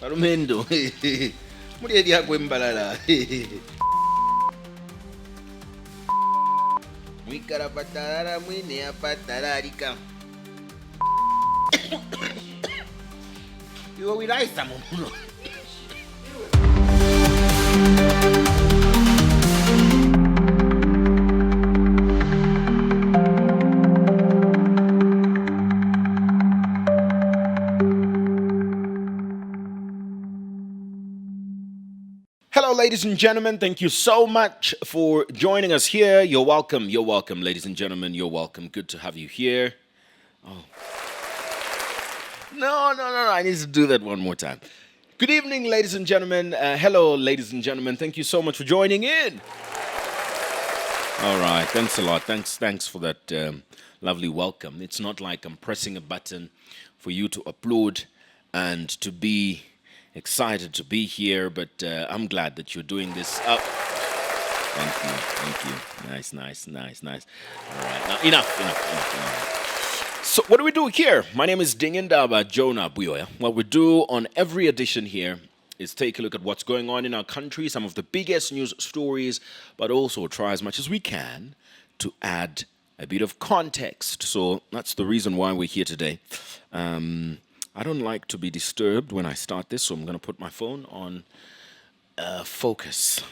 Alumendo. Muri dia kwembalala. Mwikara patarara mwine apatararika. Iwo wilaisa muno. Hello, ladies and gentlemen. Thank you so much for joining us here. You're welcome. You're welcome, ladies and gentlemen. You're welcome. Good to have you here. Oh. No. I need to do that one more time. Good evening, ladies and gentlemen. Hello, ladies and gentlemen. Thank you so much for joining in. All right. Thanks a lot. Thanks for that lovely welcome. It's not like I'm pressing a button for you to applaud and to be excited to be here, but I'm glad that you're doing this up. Thank you. Nice. All right, now enough. So what do we do here? My name is Dingindaba Jonah Buyoya. What we do on every edition here is take a look at what's going on in our country, some of the biggest news stories, but also try as much as we can to add a bit of context. So that's the reason why we're here today. I don't like to be disturbed when I start this, so I'm going to put my phone on focus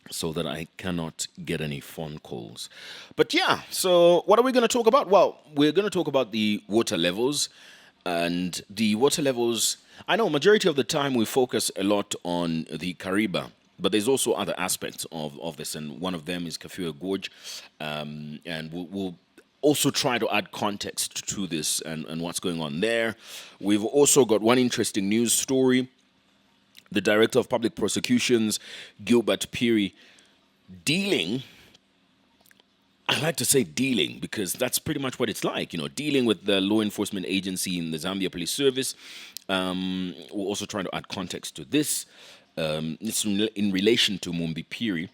so that I cannot get any phone calls. But yeah, so what are we going to talk about? Well, we're going to talk about the water levels. And the water levels, I know majority of the time we focus a lot on the Kariba, but there's also other aspects of this, and one of them is Kafue Gorge, and we'll also try to add context to this and what's going on there. We've also got one interesting news story. The Director of Public Prosecutions, Gilbert Phiri, I like to say dealing because that's pretty much what it's like, dealing with the law enforcement agency in the Zambia Police Service. We're also trying to add context to this. It's in relation to Mumbi Phiri.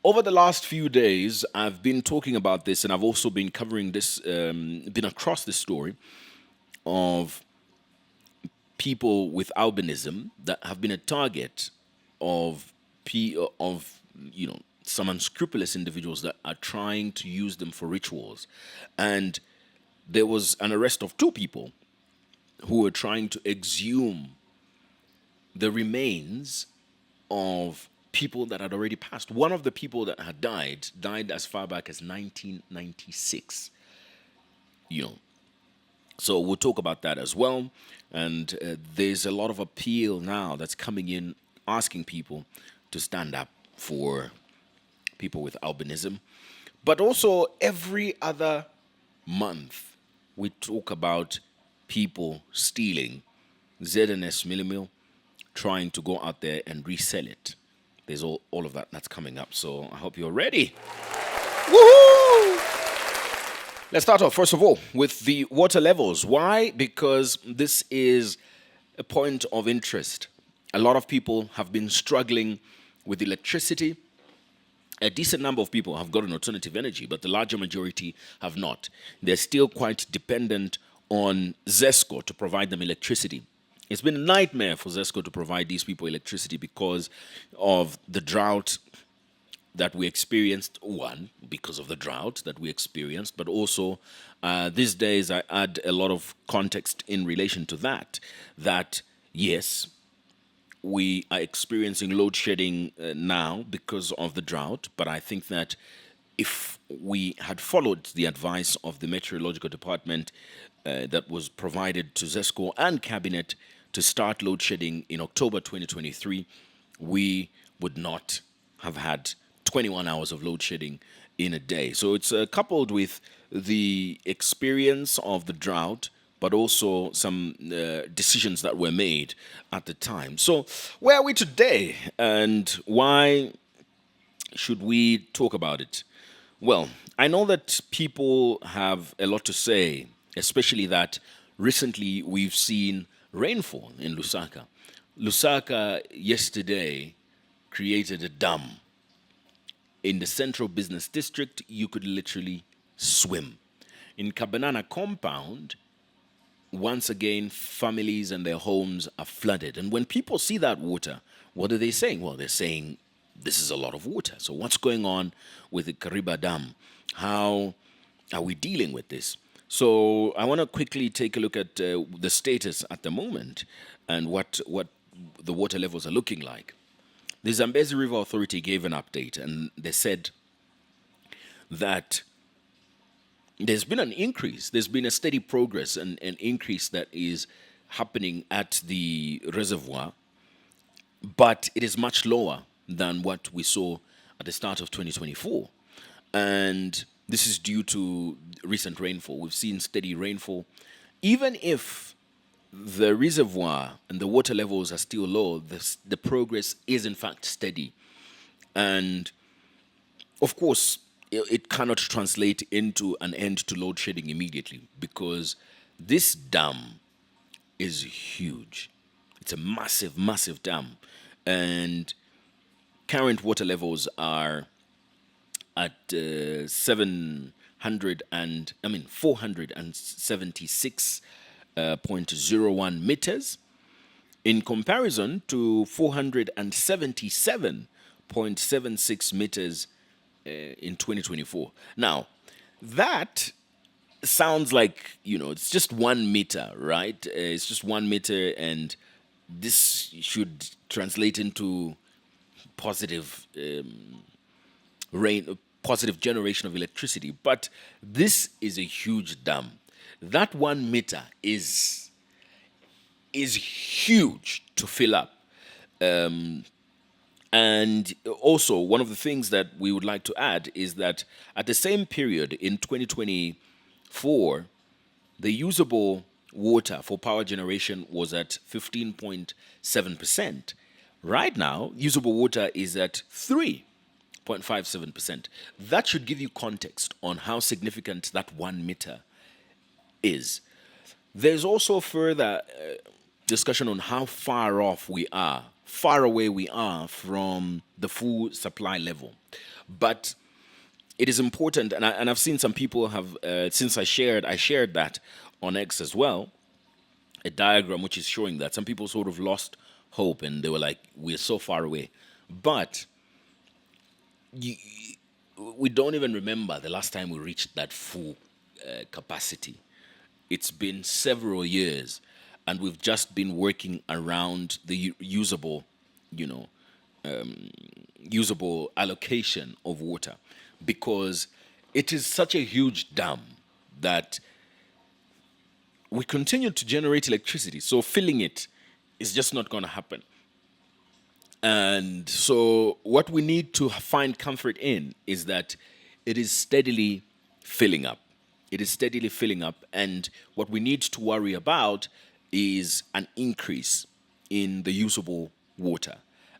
Over the last few days, I've been talking about this, and I've also been covering this, been across this story of people with albinism that have been a target of some unscrupulous individuals that are trying to use them for rituals. And there was an arrest of 2 people who were trying to exhume the remains of people that had already passed. One of the people that had died as far back as 1996. So we'll talk about that as well. And there's a lot of appeal now that's coming in, asking people to stand up for people with albinism. But also every other month, we talk about people stealing ZNS Mealie, trying to go out there and resell it. There's all of that's coming up, so I hope you're ready. Woohoo! Let's start off, first of all, with the water levels. Why? Because this is a point of interest. A lot of people have been struggling with electricity. A decent number of people have got an alternative energy, but the larger majority have not. They're still quite dependent on ZESCO to provide them electricity. It's been a nightmare for ZESCO to provide these people electricity because of the drought that we experienced. One, because of the drought that we experienced, but also these days I add a lot of context in relation to that yes, we are experiencing load shedding now because of the drought, but I think that if we had followed the advice of the meteorological department that was provided to ZESCO and Cabinet to start load shedding in October 2023, we would not have had 21 hours of load shedding in a day. So it's coupled with the experience of the drought, but also some decisions that were made at the time. So where are we today, and why should we talk about it? Well, I know that people have a lot to say, especially that recently we've seen rainfall in Lusaka. Lusaka yesterday created a dam. In the central business district, you could literally swim. In Kabanana compound, once again, families and their homes are flooded. And when people see that water, what are they saying? Well, they're saying this is a lot of water. So what's going on with the Kariba Dam? How are we dealing with this? So I want to quickly take a look at the status at the moment and what the water levels are looking like. The Zambezi River Authority gave an update, and they said that there's been an increase. There's been a steady progress and an increase that is happening at the reservoir, but it is much lower than what we saw at the start of 2024. And this is due to recent rainfall. We've seen steady rainfall. Even if the reservoir and the water levels are still low, the progress is in fact steady. And of course, it cannot translate into an end to load shedding immediately, because this dam is huge. It's a massive, massive dam. And current water levels are at 476.01 meters, in comparison to 477.76 meters in 2024. Now, that sounds like, it's just 1 meter, right? It's just 1 meter, and this should translate into positive positive generation of electricity. But this is a huge dam. That 1 meter is huge to fill up. And also, one of the things that we would like to add is that at the same period in 2024, the usable water for power generation was at 15.7%. Right now, usable water is at 3.57%. That should give you context on how significant that 1 meter is. There's also further discussion on how far away we are from the full supply level. But it is important, and I've seen some people have, since I shared that on X as well, a diagram which is showing that some people sort of lost hope, and they were like, we're so far away. But we don't even remember the last time we reached that full capacity. It's been several years, and we've just been working around the usable allocation of water, because it is such a huge dam that we continue to generate electricity. So filling it is just not going to happen. And so what we need to find comfort in is that it is steadily filling up. It is steadily filling up. And what we need to worry about is an increase in the usable water.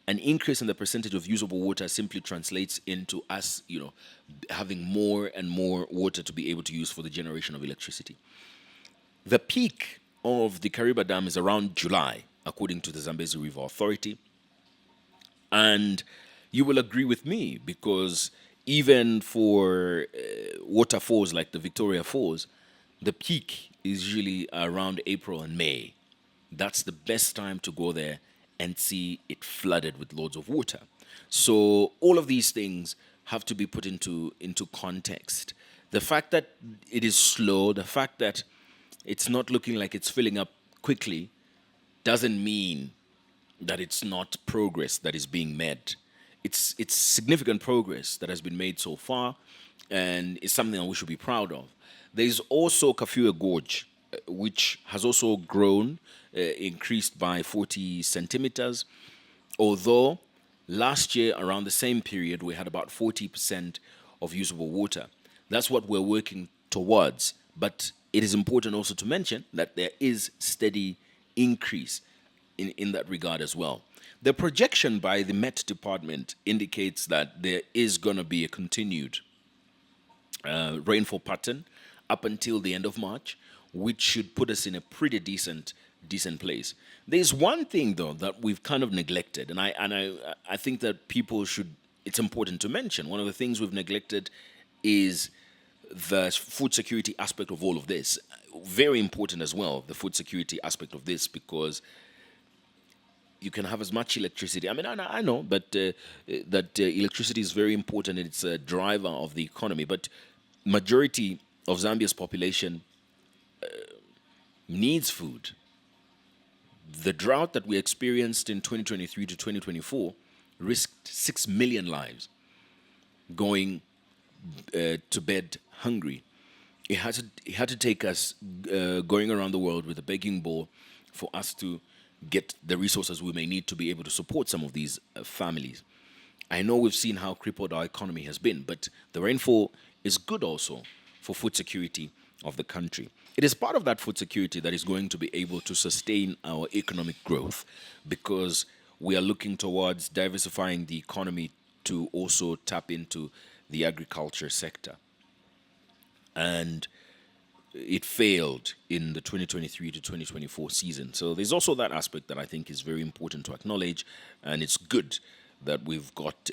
An increase in the percentage of usable water simply translates into us, having more and more water to be able to use for the generation of electricity. The peak of the Kariba Dam is around July, according to the Zambezi River Authority. And you will agree with me, because even for waterfalls like the Victoria Falls, the peak is usually around April and May. That's the best time to go there and see it flooded with loads of water. So all of these things have to be put into context. The fact that it is slow, the fact that it's not looking like it's filling up quickly, doesn't mean that it's not progress that is being made. It's significant progress that has been made so far, and it's something that we should be proud of. There's also Kafue Gorge, which has also grown, increased by 40 centimeters, although last year around the same period we had about 40% of usable water. That's what we're working towards, but it is important also to mention that there is steady increase in that regard as well. The projection by the Met Department indicates that there is going to be a continued rainfall pattern up until the end of March, which should put us in a pretty decent place. There's one thing though that we've kind of neglected, and I think that people should. It's important to mention. One of the things we've neglected is the food security aspect of all of this. very important as well, the food security aspect of this, because you can have as much electricity. I mean, I know, but that electricity is very important and it's a driver of the economy. But majority of Zambia's population needs food. The drought that we experienced in 2023 to 2024 risked 6 million lives going to bed hungry. It had to take us going around the world with a begging bowl for us to get the resources we may need to be able to support some of these families. I know we've seen how crippled our economy has been, but the rainfall is good also for food security of the country. It is part of that food security that is going to be able to sustain our economic growth, because we are looking towards diversifying the economy to also tap into the agriculture sector. And it failed in the 2023 to 2024 season. So there's also that aspect that I think is very important to acknowledge, and it's good that we've got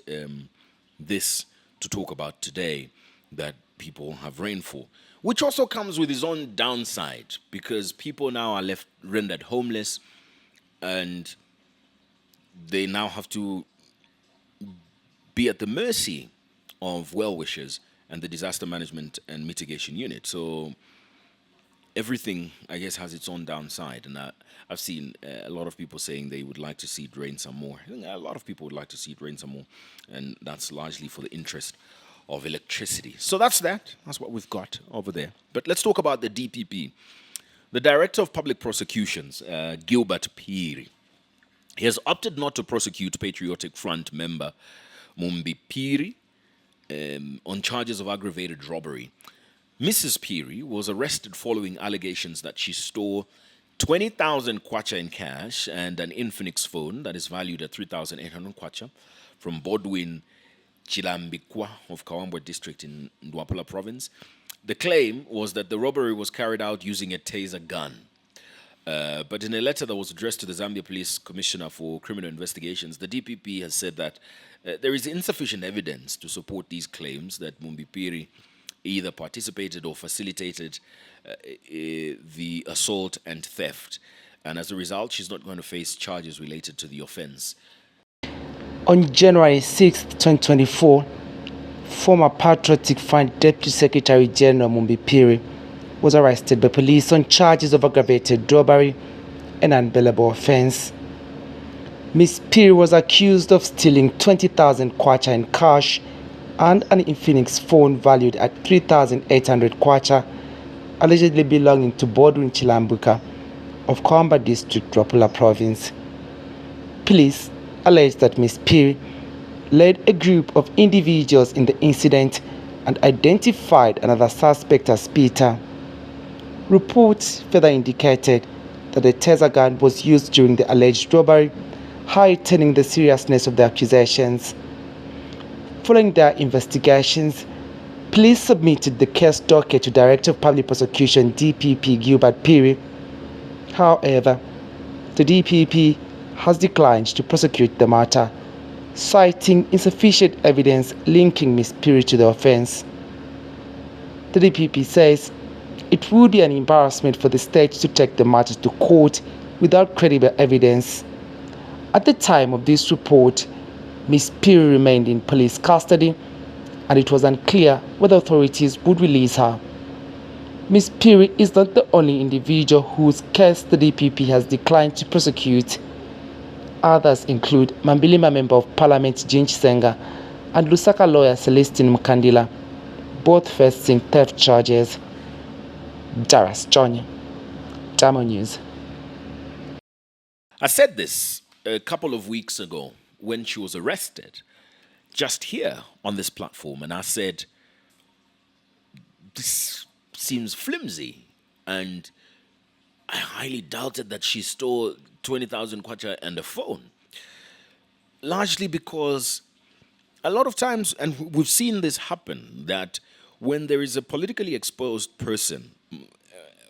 this to talk about today, that people have rainfall, which also comes with its own downside, because people now are left rendered homeless, and they now have to be at the mercy of well-wishers and the disaster management and mitigation unit. So everything, I guess, has its own downside. And I've seen a lot of people saying they would like to see it rain some more. I think a lot of people would like to see it rain some more. And that's largely for the interest of electricity. So that's that. That's what we've got over there. But let's talk about the DPP. The Director of Public Prosecutions, Gilbert Phiri, he has opted not to prosecute Patriotic Front member Mumbi on charges of aggravated robbery. Mrs. Phiri was arrested following allegations that she stole 20,000 kwacha in cash and an Infinix phone that is valued at 3,800 kwacha from Bodwin Chilambikwa of Kawambwa district in Ndwapula province. The claim was that the robbery was carried out using a taser gun. But in a letter that was addressed to the Zambia Police Commissioner for Criminal Investigations, the DPP has said that there is insufficient evidence to support these claims that Mumbi Phiri either participated or facilitated the assault and theft. And as a result, she's not going to face charges related to the offense. On January 6, 2024, former Patriotic Front Deputy Secretary General Mumbi Phiri was arrested by police on charges of aggravated robbery and unbailable offense. Ms. Phiri was accused of stealing 20,000 kwacha in cash and an Infinix phone valued at 3,800 kwacha, allegedly belonging to Bodwin Chilambuka of Kawamba district, Ndwapula province. Police alleged that Ms. Phiri led a group of individuals in the incident and identified another suspect as Peter. Reports further indicated that the taser gun was used during the alleged robbery, heightening the seriousness of the accusations. Following their investigations, police submitted the case docket to Director of Public Prosecution DPP Gilbert Phiri. However, the DPP has declined to prosecute the matter, citing insufficient evidence linking Ms. Phiri to the offense. The DPP says it would be an embarrassment for the state to take the matter to court without credible evidence. At the time of this report, Ms. Phiri remained in police custody, and it was unclear whether authorities would release her. Ms. Phiri is not the only individual whose case the DPP has declined to prosecute. Others include Mambilima Member of Parliament Jinch Senga and Lusaka lawyer Celestine Mukandila, both facing theft charges. Jaras Johnny, Damo News. I said this a couple of weeks ago when she was arrested, just here on this platform, and I said, this seems flimsy, and I highly doubted that she stole 20,000 kwacha and a phone, largely because a lot of times, and we've seen this happen, that when there is a politically exposed person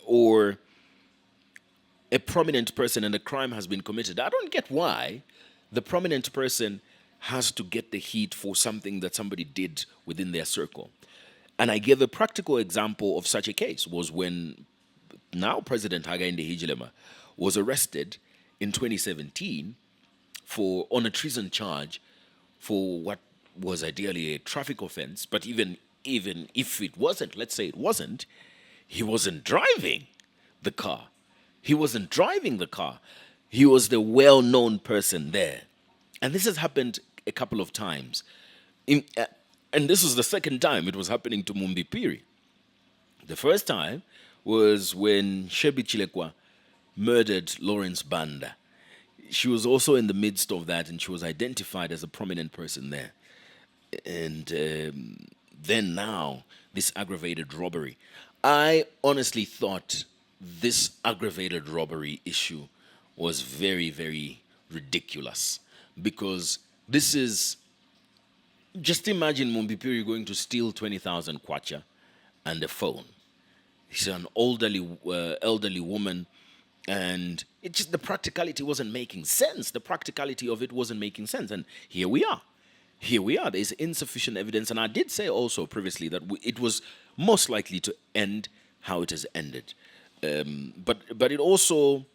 or a prominent person and a crime has been committed, I don't get why the prominent person has to get the heat for something that somebody did within their circle. And I gave a practical example of such a case was when now President Hakainde Hichilema, was arrested in 2017 on a treason charge for what was ideally a traffic offense. But even if it wasn't, let's say it wasn't, he wasn't driving the car. He wasn't driving the car. He was the well-known person there. And this has happened a couple of times. And this was the second time it was happening to Mumbi Phiri. The first time was when Shebi Chilekwa murdered Lawrence Banda. She was also in the midst of that, and she was identified as a prominent person there. And then now, this aggravated robbery. I honestly thought this aggravated robbery issue was very, very ridiculous, because this is, just imagine Mumbi Phiri going to steal 20,000 kwacha and a phone. She's an elderly woman, and it just, the practicality wasn't making sense. The practicality of it wasn't making sense, and here we are. Here we are. There's insufficient evidence, and I did say also previously that it was most likely to end how it has ended. But it also,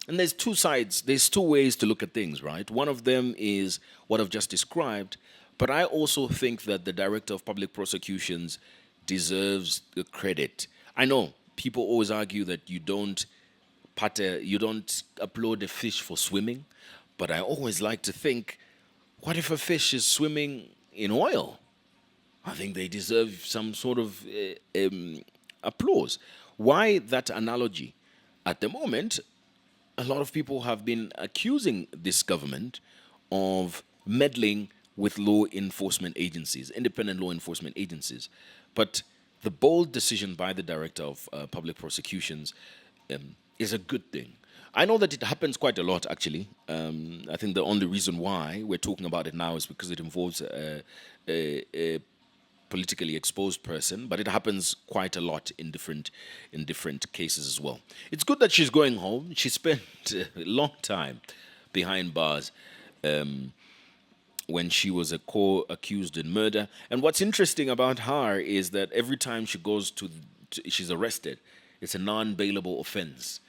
and there's two sides. There's two ways to look at things, right? One of them is what I've just described, but I also think that the Director of Public Prosecutions deserves the credit. I know people always argue that you don't upload a fish for swimming, but I always like to think, what if a fish is swimming in oil? I think they deserve some sort of applause. Why that analogy? At the moment, a lot of people have been accusing this government of meddling with law enforcement agencies, independent law enforcement agencies. But the bold decision by the Director of Public Prosecutions is a good thing. I know that it happens quite a lot, actually. I think the only reason why we're talking about it now is because it involves a politically exposed person, but it happens quite a lot in different cases as well. It's good that she's going home. She spent a long time behind bars when she was a co-accused in murder. And what's interesting about her is that every time she goes she's arrested, it's a non-bailable offense.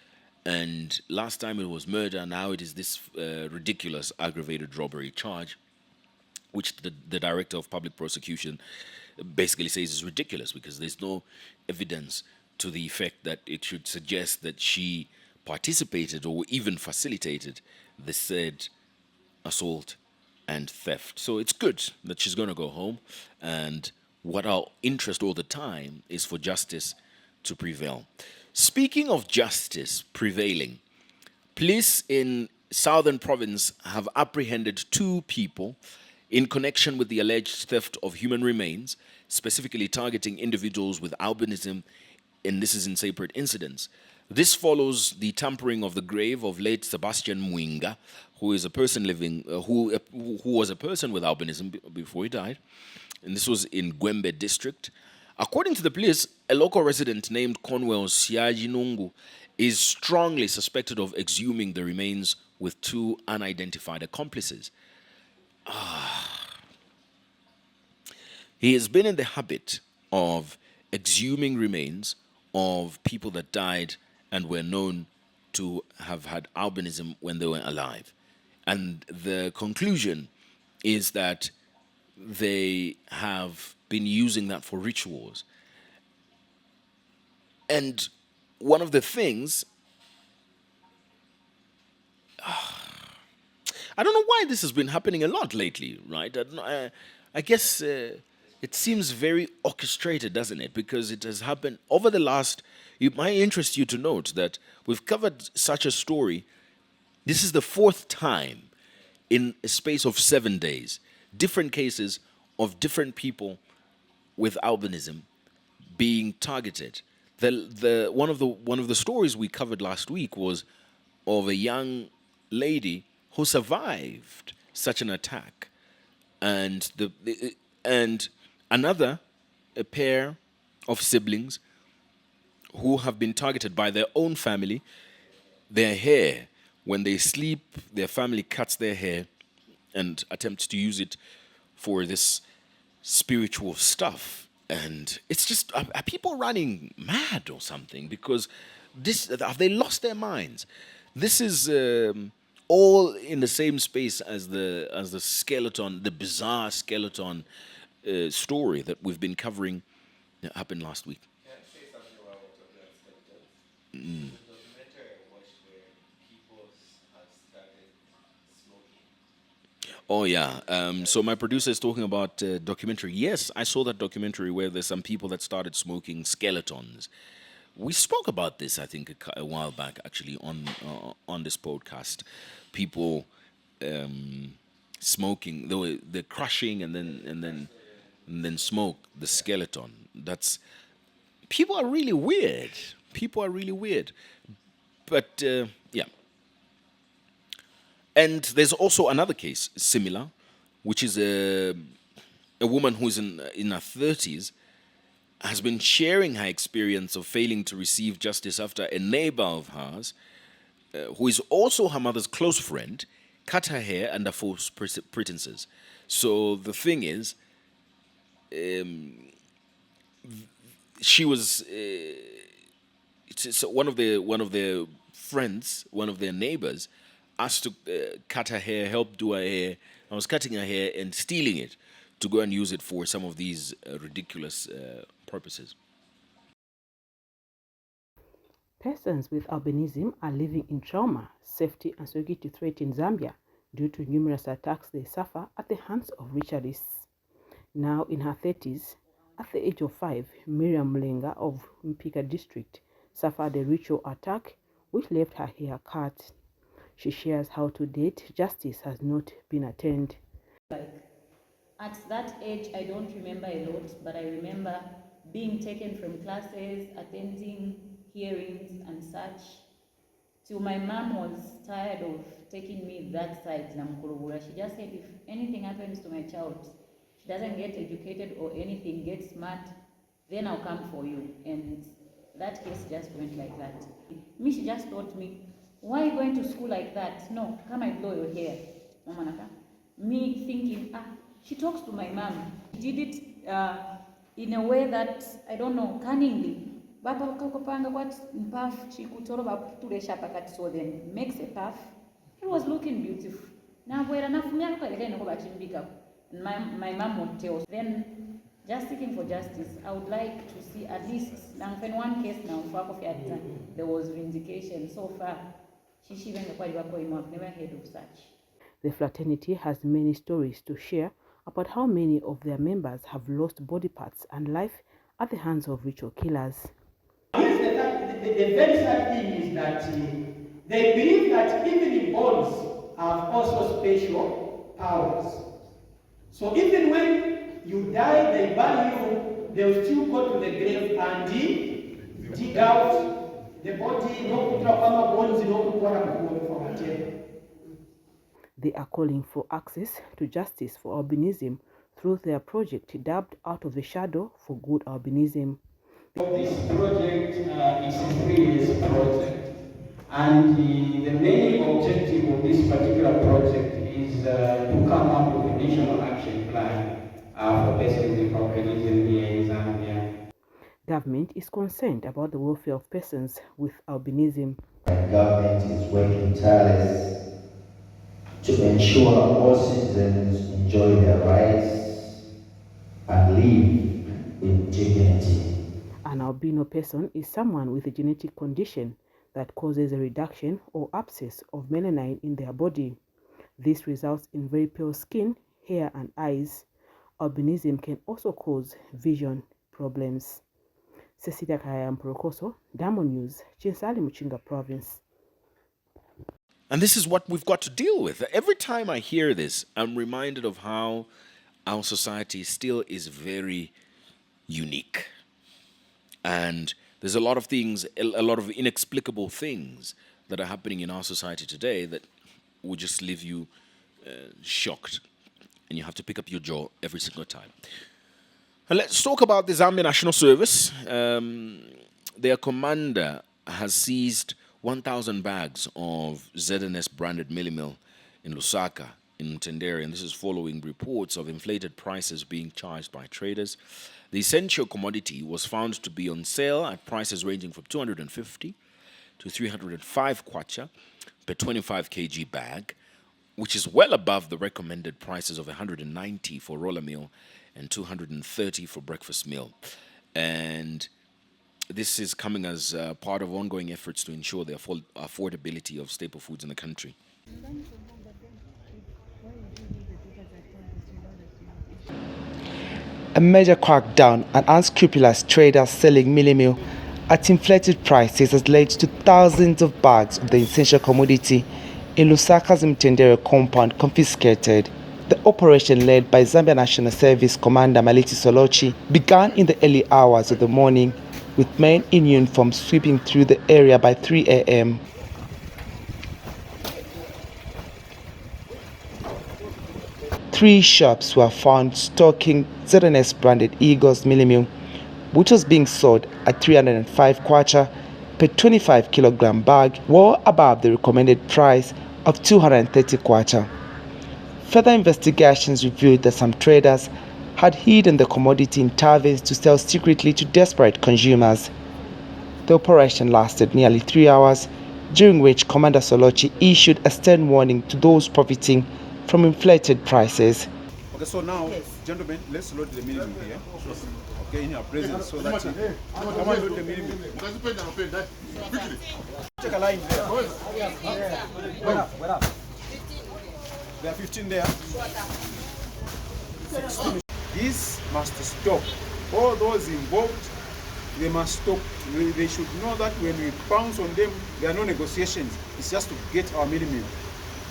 And last time it was murder, now it is this ridiculous aggravated robbery charge, which the Director of Public Prosecution basically says is ridiculous because there's no evidence to the effect that it should suggest that she participated or even facilitated the said assault and theft. So it's good that she's going to go home, and what our interest all the time is for justice to prevail. Speaking of justice prevailing, police in Southern Province have apprehended 2 people in connection with the alleged theft of human remains, specifically targeting individuals with albinism, and this is in separate incidents. This follows the tampering of the grave of late Sebastian Mwinga, who is a person living, who was a person with albinism before he died, and this was in Gwembe district. According to the police, a local resident named Conwell Siajinungu is strongly suspected of exhuming the remains with 2 unidentified accomplices. He has been in the habit of exhuming remains of people that died and were known to have had albinism when they were alive. And the conclusion is that they have been using that for rituals. And one of the things, I don't know why this has been happening a lot lately, right? I guess it seems very orchestrated, doesn't it? Because it has happened over the last, it might interest you to note that we've covered such a story. This is the 4th time in a space of 7 days, different cases of different people with albinism being targeted. One of the stories we covered last week was of a young lady who survived such an attack, and another, a pair of siblings who have been targeted by their own family. Their hair, when they sleep, their family cuts their hair and attempts to use it for this spiritual stuff. And it's just, are people running mad or something? Because have they lost their minds? This is all in the same space as the skeleton, the bizarre skeleton story that we've been covering that happened last week. Can I say something about that skeletons? The documentary I watched where people have started smoking. Oh yeah. So my producer is talking about documentary. Yes, I saw that documentary where there's some people that started smoking skeletons. We spoke about this, I think, a while back, actually, on this podcast. People smoking, they're crushing and then smoke the skeleton. That's people are really weird. People are really weird. But yeah. And there's also another case similar, which is a woman who's in her 30s has been sharing her experience of failing to receive justice after a neighbor of hers, who is also her mother's close friend, cut her hair under false pretenses. So the thing is, she was one of their friends, one of their neighbors, asked to cut her hair, help do her hair. I was cutting her hair and stealing it to go and use it for some of these ridiculous purposes. Persons with albinism are living in trauma, safety, and security threat in Zambia due to numerous attacks they suffer at the hands of ritualists. Now in her 30s, at the age of 5, Miriam Mlenga of Mpika district suffered a ritual attack which left her hair cut. She shares how to date justice has not been attained. At that age, I don't remember a lot, but I remember being taken from classes, attending hearings and such, till my mom was tired of taking me that side, Namkurubura. She just said, if anything happens to my child, she doesn't get educated or anything, get smart, then I'll come for you. And that case just went like that. Me, she just taught me, why are you going to school like that? No, come and blow your hair. Me thinking, she talks to my mom. She did it in a way that, I don't know, cunningly. Baba kakopanga what puff chikutoro tulesha pakati, so then makes a puff. It was looking beautiful. Now where enough and my mom would tell. Then just seeking for justice, I would like to see at least in one case now there was vindication. So far, I've never heard of such. The fraternity has many stories to share about how many of their members have lost body parts and life at the hands of ritual killers. Here's the very sad thing is that they believe that even the bones have also special powers. So even when you die, they bury you, they'll still go to the grave and dig out the body, no bones, no. They are calling for access to justice for albinism through their project dubbed Out of the Shadow for Good Albinism. This project is a 3-year project, and the main objective of this particular project is to come up with a national action plan for persons with albinism here in Zambia. Government is concerned about the welfare of persons with albinism. The government is working tirelessly to ensure all citizens enjoy their rights and live with dignity. An albino person is someone with a genetic condition that causes a reduction or abscess of melanin in their body. This results in very pale skin, hair, and eyes. Albinism can also cause vision problems. Cecilia Kayamprokoso, Diamond News, Chinsali Muchinga Province. And this is what we've got to deal with. Every time I hear this, I'm reminded of how our society still is very unique. And there's a lot of things, a lot of inexplicable things that are happening in our society today that will just leave you shocked. And you have to pick up your jaw every single time. And let's talk about the Zambia National Service. Their commander has seized 1,000 bags of ZNS branded Mealie meal in Lusaka in Tendere, and this is following reports of inflated prices being charged by traders. The essential commodity was found to be on sale at prices ranging from 250 to 305 kwacha per 25 kg bag, which is well above the recommended prices of 190 for roller meal and 230 for breakfast meal. And this is coming as part of ongoing efforts to ensure the affordability of staple foods in the country. A major crackdown on unscrupulous traders selling mealie meal at inflated prices has led to thousands of bags of the essential commodity in Lusaka's Mtendere compound confiscated. The operation, led by Zambia National Service Commander Mealie Solochi, began in the early hours of the morning, with men in uniform sweeping through the area by 3 a.m. Three shops were found stocking ZNS-branded Eagles mealie meal, which was being sold at 305 kwacha per 25 kilogram bag, well above the recommended price of 230 kwacha. Further investigations revealed that some traders had hidden the commodity in taverns to sell secretly to desperate consumers. The operation lasted nearly 3 hours, during which Commander Solochi issued a stern warning to those profiting from inflated prices. Okay, so now, gentlemen, let's load the mealie meal here. Okay, in your presence, so that come on, load the mealie meal. Take a line there. There are 15 there. 16. This must stop. All those involved, they must stop. They should know that when we bounce on them, there are no negotiations. It's just to get our mealie meal.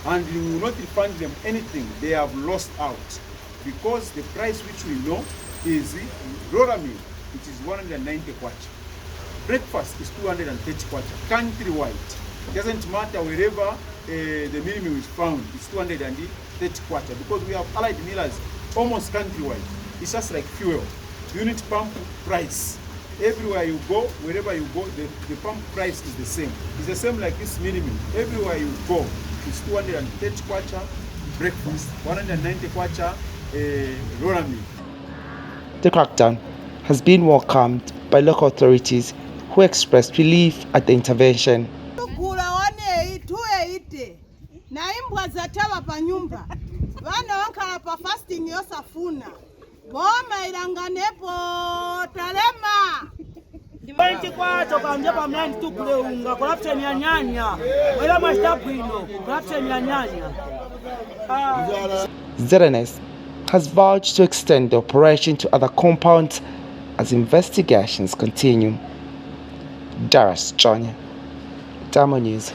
And we will not refund them anything. They have lost out. Because the price which we know is roller meal, which is 190 kwacha. Breakfast is 230 kwacha, countrywide. It doesn't matter wherever the mealie meal is found, it's 230 kwacha, because we have allied millers almost countrywide. It's just like fuel. Unit pump price. Everywhere you go, wherever you go, the pump price is the same. It's the same like this mealie meal. Everywhere you go, it's 230 kwacha breakfast, 190 kwacha roller meal. The crackdown has been welcomed by local authorities who expressed relief at the intervention. Naimbwa zataba pa nyumba vana wankala pa fasting yosafuna boma ilanganepo talema Ndibanti kwacho kanje pa mlandi tukule unga corruption ya nyanya wela mashtabu ino corruption ya nyanya. ZNS has vowed to extend the operation to other compounds as investigations continue. Daras Johnny, Damo News.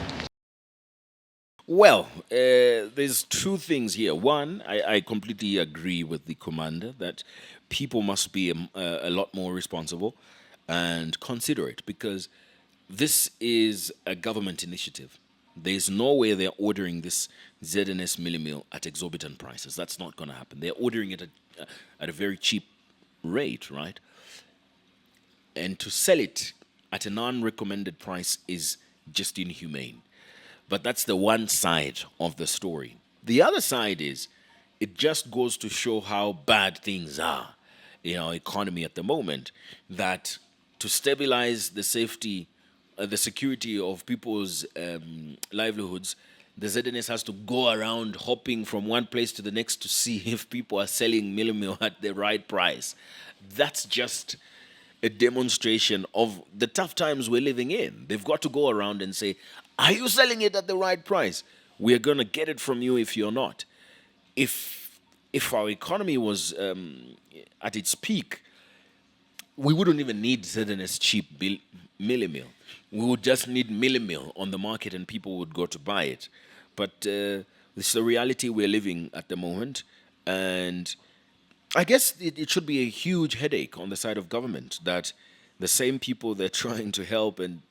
Well, there's two things here. One, I completely agree with the commander that people must be a lot more responsible and considerate, because this is a government initiative. There's no way they're ordering this ZNS mealie meal at exorbitant prices. That's not going to happen. They're ordering it at a very cheap rate, right? And to sell it at a non-recommended price is just inhumane. But that's the one side of the story. The other side is, it just goes to show how bad things are in our economy at the moment, that to stabilize the safety, the security of people's livelihoods, the ZNS has to go around hopping from one place to the next to see if people are selling mealie meal at the right price. That's just a demonstration of the tough times we're living in. They've got to go around and say, are you selling it at the right price? We're going to get it from you if you're not. If our economy was at its peak, we wouldn't even need ZNS cheap mealie meal. We would just need mealie meal on the market and people would go to buy it. But this is the reality we're living at the moment. And I guess it should be a huge headache on the side of government that the same people they're trying to help and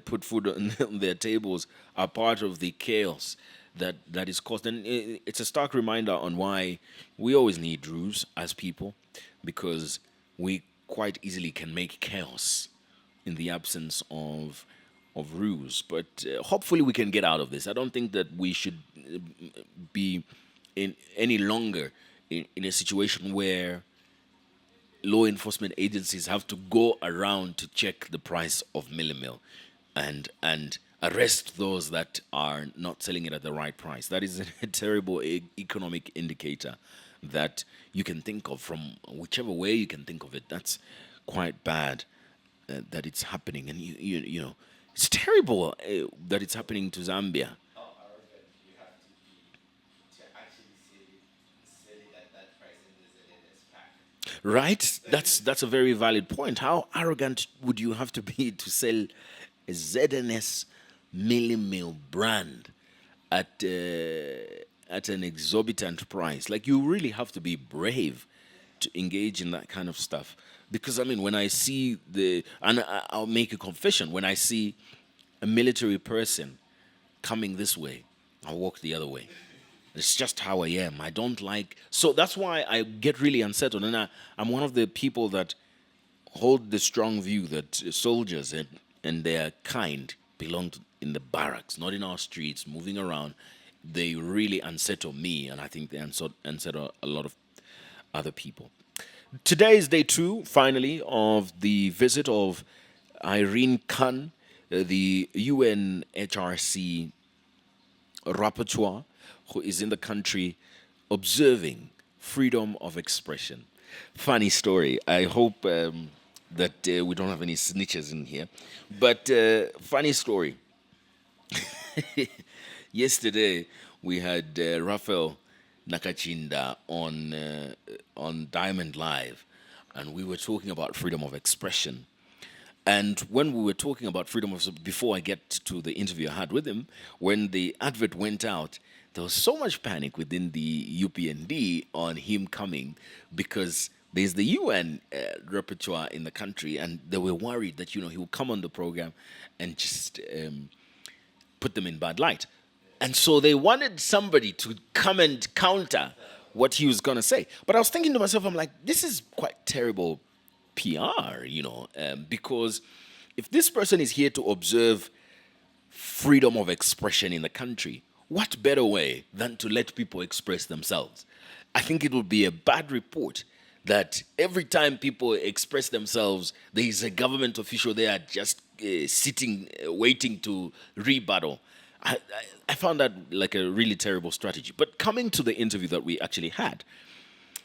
put food on their tables are part of the chaos that is caused. And it's a stark reminder on why we always need rules as people, because we quite easily can make chaos in the absence of rules. But hopefully we can get out of this. I don't think that we should be in any longer in a situation where law enforcement agencies have to go around to check the price of Mealie meal and arrest those that are not selling it at the right price. That is a terrible economic indicator that you can think of from whichever way you can think of it. That's quite bad that it's happening, and you know it's terrible that it's happening to Zambia. How arrogant you have to be to actually sell it at that price in the ZNS pack. Right? That's a very valid point. How arrogant would you have to be to sell a ZNS Mealie meal brand at an exorbitant price? Like, you really have to be brave to engage in that kind of stuff. Because I mean, when I see I'll make a confession, when I see a military person coming this way, I'll walk the other way. It's just how I am. I don't like, so that's why I get really unsettled. And I'm one of the people that hold the strong view that soldiers and their kind belong in the barracks, not in our streets, moving around. They really unsettle me, and I think they unsettle a lot of other people. Today is day 2, finally, of the visit of Irene Khan, the UNHRC rapporteur, who is in the country observing freedom of expression. Funny story. I hope that we don't have any snitches in here. But funny story. Yesterday, we had Raphael Nakachinda on Diamond Live, and we were talking about freedom of expression. And when we were talking about freedom of, before I get to the interview I had with him, when the advert went out, there was so much panic within the UPND on him coming, because there's the UN repertoire in the country, and they were worried that, he will come on the program and just put them in bad light. And so they wanted somebody to come and counter what he was going to say. But I was thinking to myself, I'm like, this is quite terrible PR, because if this person is here to observe freedom of expression in the country, what better way than to let people express themselves? I think it would be a bad report that every time people express themselves, there is a government official there just sitting, waiting to rebuttal. I found that like a really terrible strategy. But coming to the interview that we actually had,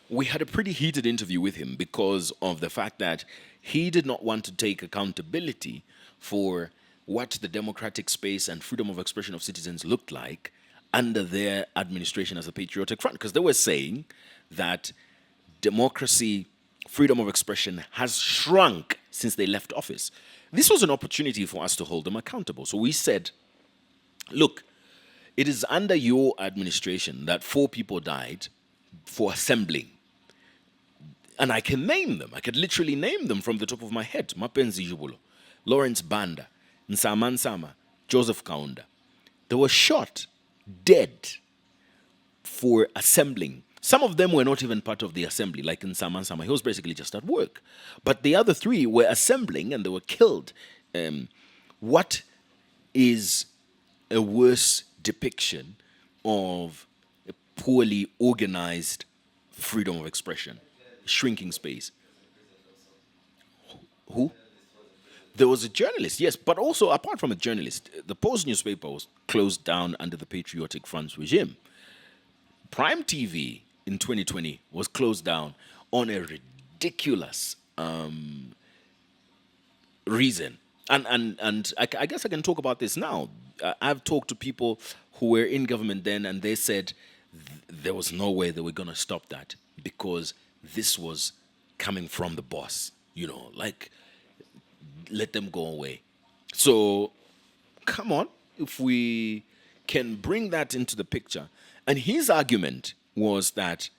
we had a pretty heated interview with him because of the fact that he did not want to take accountability for what the democratic space and freedom of expression of citizens looked like under their administration as a patriotic front. Because they were saying that democracy, freedom of expression has shrunk since they left office. This was an opportunity for us to hold them accountable. So we said, look, it is under your administration that 4 people died for assembling. And I can name them. I could literally name them from the top of my head. Mapenzi Jubulo, Lawrence Banda, Nsama Nsama, Joseph Kaunda. They were shot dead for assembling. Some of them were not even part of the assembly, like Nsama Nsama. He was basically just at work. But the other 3 were assembling and they were killed. What is a worse depiction of a poorly organized freedom of expression? Shrinking space. Who? There was a journalist, yes, but also apart from a journalist, the Post newspaper was closed down under the Patriotic Front's regime. Prime TV in 2020 was closed down on a ridiculous reason. And I guess I can talk about this now. I've talked to people who were in government then, and they said there was no way they were going to stop that because this was coming from the boss, like, let them go away. So, come on, if we can bring that into the picture. And his argument was that,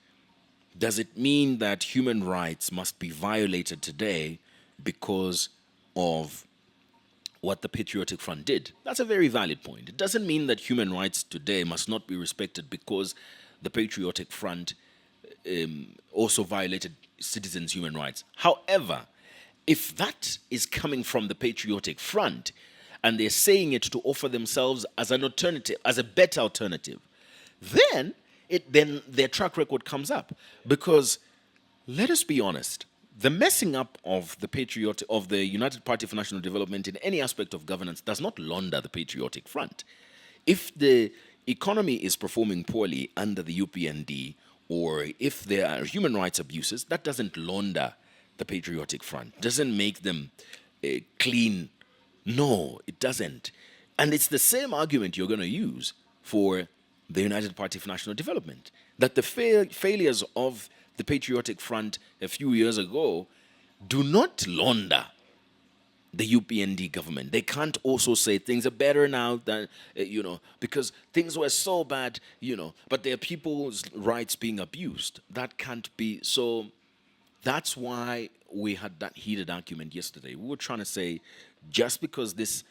does it mean that human rights must be violated today because of what the Patriotic Front did? That's a very valid point. It doesn't mean that human rights today must not be respected because the Patriotic Front also violated citizens' human rights. However, if that is coming from the Patriotic Front and they're saying it to offer themselves as an alternative, as a better alternative, then then their track record comes up. Because let us be honest, the messing up of the United Party for National Development in any aspect of governance does not launder the Patriotic Front. If the economy is performing poorly under the UPND, or if there are human rights abuses, that doesn't launder the Patriotic Front, doesn't make them clean. No, it doesn't. And it's the same argument you're going to use for the United Party for National Development, that the failures of the Patriotic Front a few years ago do not launder the UPND government. They can't also say things are better now than, because things were so bad, but there are people's rights being abused. That can't be. So that's why we had that heated argument yesterday. We were trying to say, just because this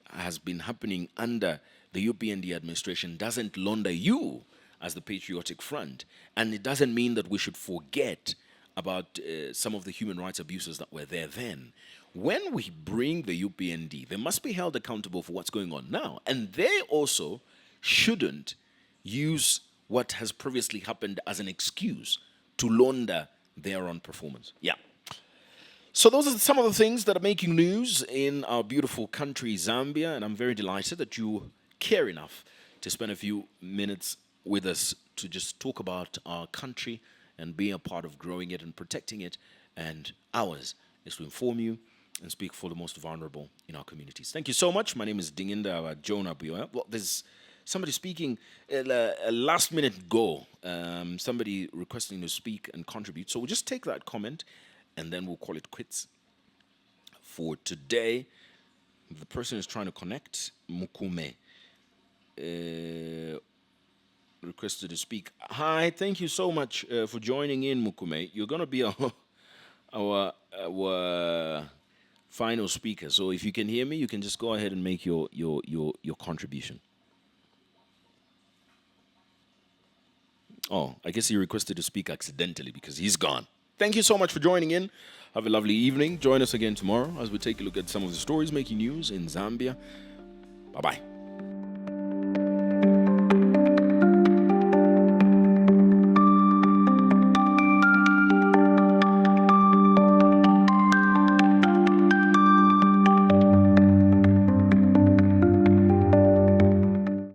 has been happening under the UPND administration doesn't launder you as the Patriotic Front. And it doesn't mean that we should forget about some of the human rights abuses that were there then. When we bring the UPND, they must be held accountable for what's going on now. And they also shouldn't use what has previously happened as an excuse to launder their own performance. Yeah. So those are some of the things that are making news in our beautiful country, Zambia. And I'm very delighted that you care enough to spend a few minutes with us to just talk about our country and be a part of growing it and protecting it. And ours is to inform you and speak for the most vulnerable in our communities. Thank you so much. My name is Dingindaba Jonah Buyoya. Well, there's somebody speaking a last-minute go. Somebody requesting to speak and contribute. So we'll just take that comment, and then we'll call it quits for today. The person is trying to connect. Mukume requested to speak. Hi, thank you so much for joining in, Mukume. You're going to be our final speaker. So if you can hear me, you can just go ahead and make your contribution. Oh, I guess he requested to speak accidentally because he's gone. Thank you so much for joining in. Have a lovely evening. Join us again tomorrow as we take a look at some of the stories making news in Zambia. Bye-bye.